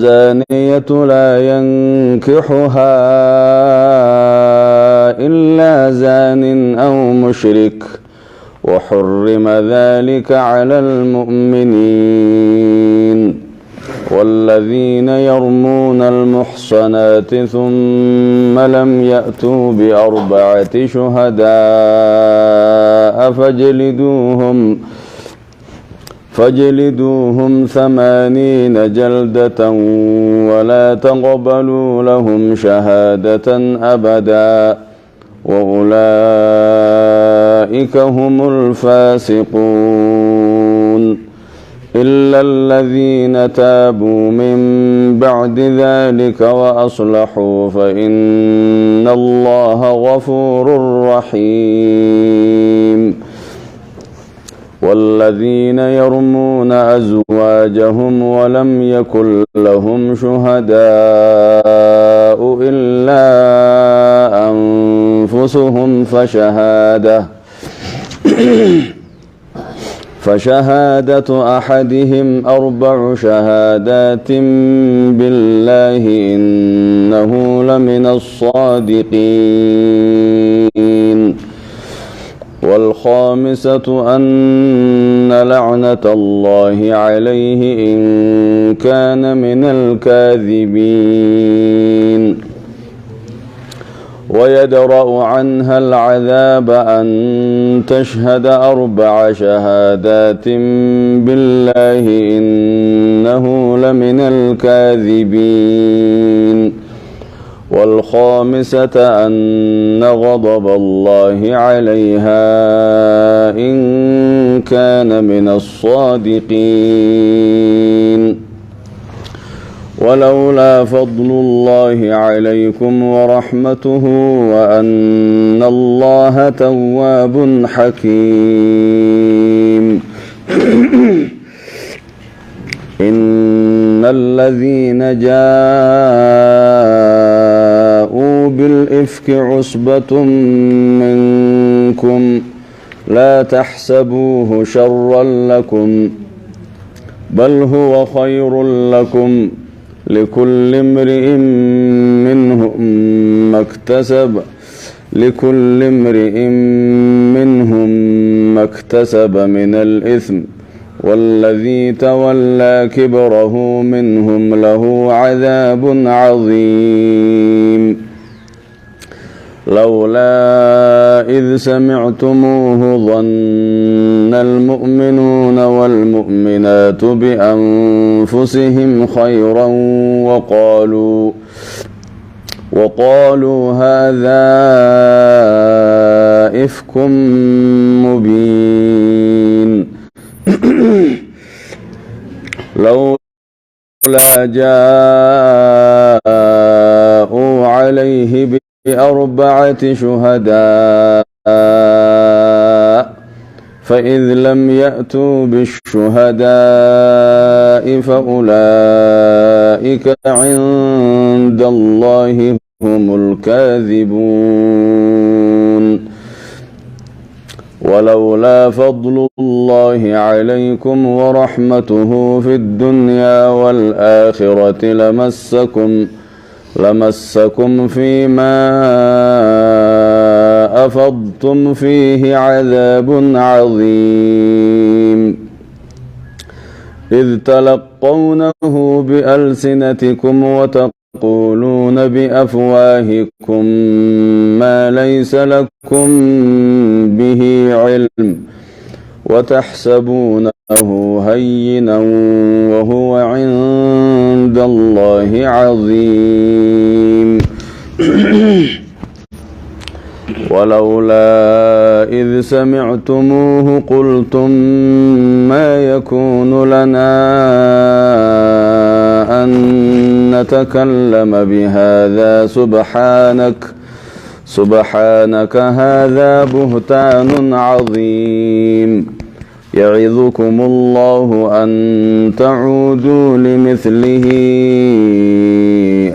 والزانية لا ينكحها إلا زان أو مشرك وحرم ذلك على المؤمنين. والذين يرمون المحصنات ثم لم يأتوا بأربعة شهداء فاجلدوهم 80 جلدة ولا تقبلوا لهم شهادة أبدا وأولئك هم الفاسقون إلا الذين تابوا من بعد ذلك وأصلحوا فإن الله غفور رحيم. والذين يرمون أزواجهم ولم يكن لهم شهداء إلا أنفسهم فشهادة أحدهم 4 شهادات بالله إنه لمن الصادقين. والخامسة أن لعنة الله عليه إن كان من الكاذبين. ويدرأ عنها العذاب أن تشهد 4 شهادات بالله إنه لمن الكاذبين. والخامسة أن غضب الله عليها إن كان من الصادقين. ولولا فضل الله عليكم ورحمته وأن الله تواب حكيم. إن الذين جاءوا بالإفك عصبة منكم لا تحسبوه شرا لكم بل هو خير لكم لكل امرئ منهم ما اكتسب من الإثم والذي تولى كبره منهم له عذاب عظيم. لولا إذ سمعتموه ظن المؤمنون والمؤمنات بأنفسهم خيرا وقالوا هذا إفك مبين. لولا جاءوا عليه ب4 شهداء فإذ لم يأتوا بالشهداء فأولئك عند الله هم الكاذبون. ولولا فضل الله عليكم ورحمته في الدنيا والآخرة لمسكم فيما أفضتم فيه عذاب عظيم. إذ تلقونه بألسنتكم وتقولون بأفواهكم ما ليس لكم به علم وتحسبونه هينا وهو عند الله عظيم. ولولا إذ سمعتموه قلتم ما يكون لنا أن نتكلم بهذا سبحانك هذا بهتان عظيم. يعظكم الله أن تعودوا لمثله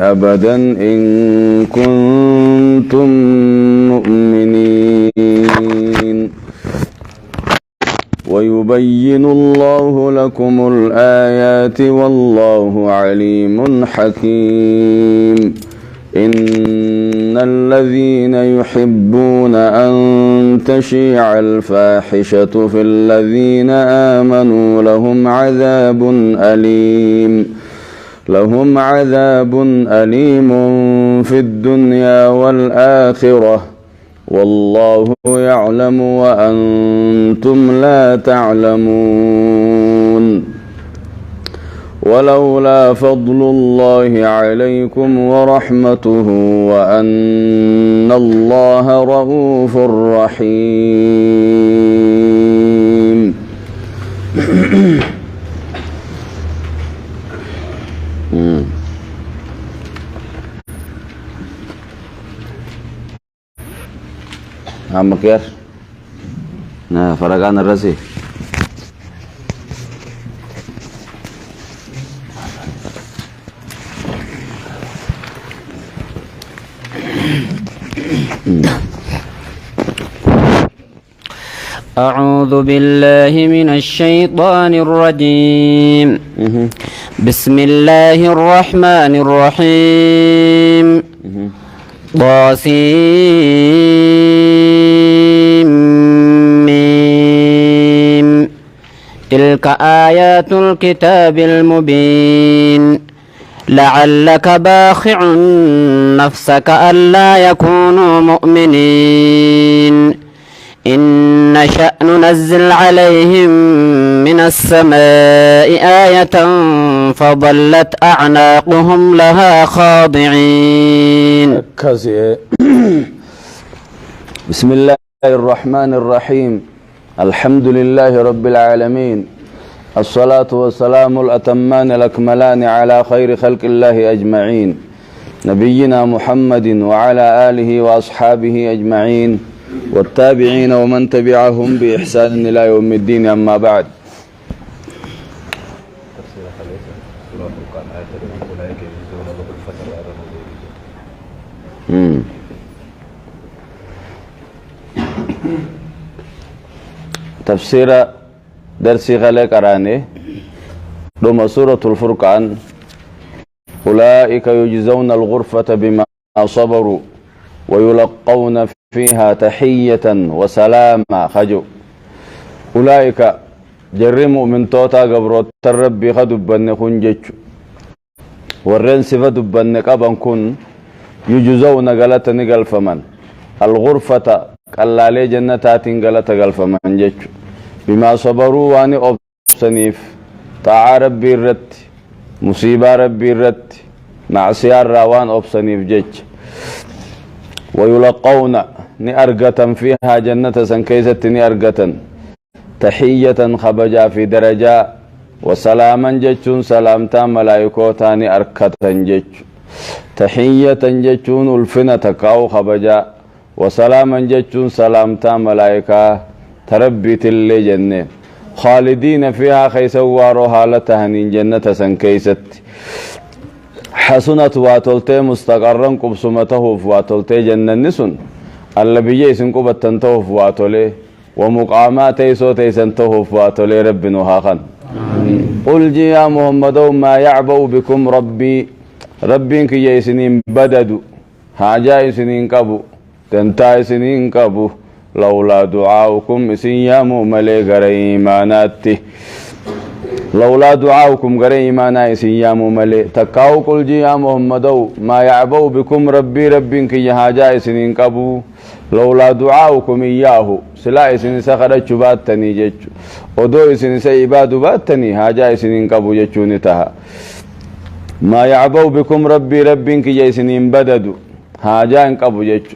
أبدا إن كنتم مؤمنين. ويبين الله لكم الآيات والله عليم حكيم إن الذين يحبون أن تشيع الفاحشة في الذين آمنوا لهم عذاب أليم في الدنيا والآخرة والله يعلم وأنتم لا تعلمون ولولا فضل الله عليكم ورحمته وأن الله رؤوف رحيم مكير فرقان الرسي أعوذ بالله من الشيطان الرجيم بسم الله الرحمن الرحيم طاسيم تلك آيات الكتاب المبين لعلك باخع نفسك ألا يكونوا مؤمنين إن نشأ ننزل عليهم من السماء آية فظلت أعناقهم لها خاضعين بسم الله الرحمن الرحيم الحمد لله رب العالمين الصلاة والسلام الأتمان الأكملان على خير خلق الله أجمعين نبينا محمد وعلى آله وأصحابه أجمعين والتابعين ومن تبعهم بإحسان إلى يوم الدين أما بعد تفسير درسي غلق أراني دوم سورة الفرقان أولئك يجزون الغرفة بما صبروا ويلقون فيها تحية وسلاما خجو أولئك جرموا من توتا قبروت الربي خدبن خنجج ورين صفة دبن قبن كن يجزون غلط نقل فمن الغرفة قلالي جنتات غلط قل فمن جج بما صبروا واني أبسنيف طاعة ربي الرت مصيبة ربي الرت معصية الروان أبسنيف جج ويلقون نأرقة فيها جنة سنكيسة نأرقة تحية خبجا في درجة وسلاما جتون سلامتا ملايكوتا نأركة جت تحية جتون الفنة كاو خبجا وسلاما جتون سلامتا ملايكا تربيت اللي جنة خالدين فيها خيسوارو حالتها من جنة سنكيسة حسنت واتلتي مستقرا قبسمته واتلتي جنة نسن اللي بيجي سنقبت تنتهف واتلي ومقامات يسوتي سنتهف واتلي رب نهاخا قل جي يا محمد ما يعبو بكم ربي كي يسنين بددوا حاجة يسنين كبو تنتا يسنين كبو لولا دعاؤكم سيامو ملي غريماناتي لولا دعاؤكم غريمانا سيامو ملي تكاو قل جي يا محمد ما يعبو بكم ربي كي حاجة يسنين كبو لولا دعاؤكم إياه سلا إسن سخرت باتني جج ودو إسن سيباد باتني حاجة إسن قبو ججوني تها ما يعبو بكم ربي كي إسنين بددو حاجة قبو جج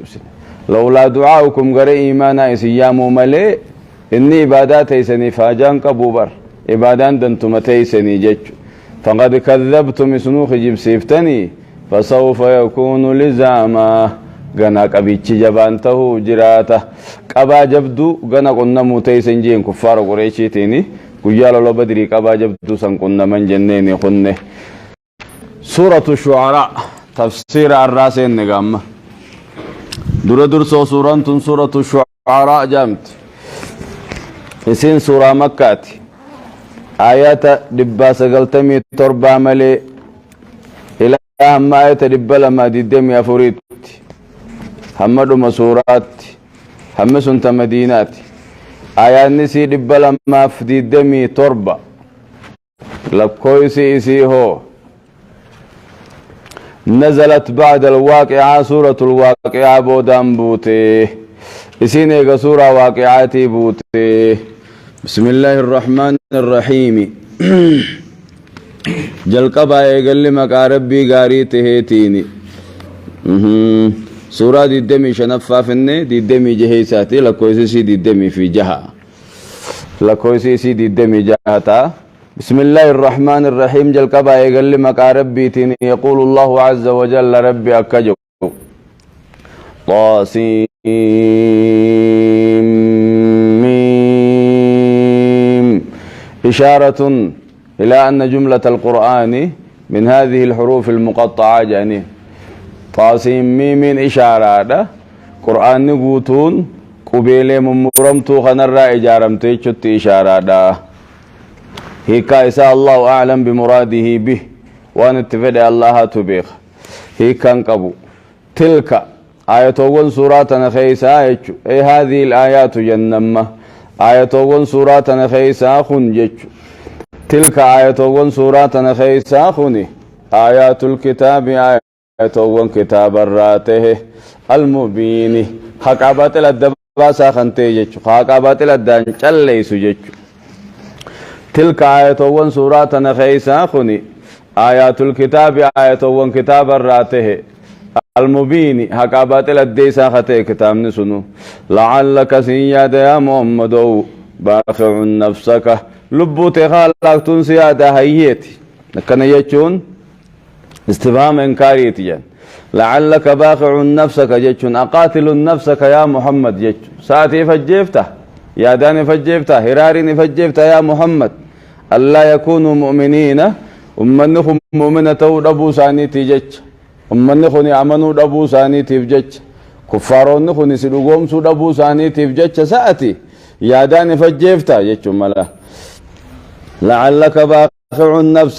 لولا دعاؤكم غري إيمانا إسيامو ملي إني إبادات إسني فاجان قبو بر إبادان دنتمتي إسني جج فقد كذبتم سنوخ جبسيفتني فسوف يكون لزاما غنا قبيچي جبانته جراته قبا جبدو غنا قننا موتيسن جين كفار قريشيتيني قيال لو بدري قبا جبدو سن قننا من جنيني خنه سورة الشعراء تفسير الراسين نغام دور سورة الشعراء جامت إسين سورة مكة آيات دبا سقلتمي تربع ملي إلى هم آيات دبا لما ديدم يا فريد حمد مسورات هم سنت مدينات آيات نسي دبا لما فديدمي تربع لبكويسي إسي هو نزلت بعد الواقعة سورة الواقعة بودان بوتي إسين إيقا سورة واقعاتي بوتي بسم الله الرحمن الرحيم جلقبا إيقا لمكا ربي قاري تهيتيني سورة دي الدمي شنفا فني دي الدمي جهيساتي لكويسي دي الدمي في جهة لكويسي دي الدمي جهتا بسم الله الرحمن الرحيم جلقبا إيقا لمكا ربي تيني يقول الله عز وجل ربي أكجو طاسيم إشارة إلى أن جملة القرآن من هذه الحروف المقطعة يعني طاسيم ميم إشارة قرآن نقوتون قبيلة ممرمتو خنرى إجارمتي شت إشارة هيكا إساء الله أعلم بمراده به وأن اتفدى الله تبيخ هيكا انقبو تلك آياتوغن سورة نخيسا أي هذه الآيات جنمة آياتوغن سورة نخيسا خنجج تلك آياتوغن سورة نخيسا خني آيات الكتاب آياتوغن كتاب الراته المبين حقابات الدباسا خنتيجج حقابات الدان چليسو جج تلك آياتوغن سورة نخيسا خني آيات الكتاب آياتوغن كتاب الراته المبين حقابات الديسا خطي كتاب نسنو لعلك سيادة يا محمد باخع نفسك لبوت خالق سيادة هيتي لكن يجون استفهام انكاريتي جان لعلك باخع نفسك جيتشون أقاتل نفسك يا محمد جيتشون ساتي فجيفته يا داني فجيفته هراري فجيفته يا محمد ألا يكونوا مؤمنين ومنهم مؤمنة ودبو سانيتي جيتش أمني خوني أمنوا دبو ساني تفجج كفارون خوني سلوغوم سو دبو ساني تفجج ساعتي يا داني فجيفتا يجو ملا لعلك باخع النفس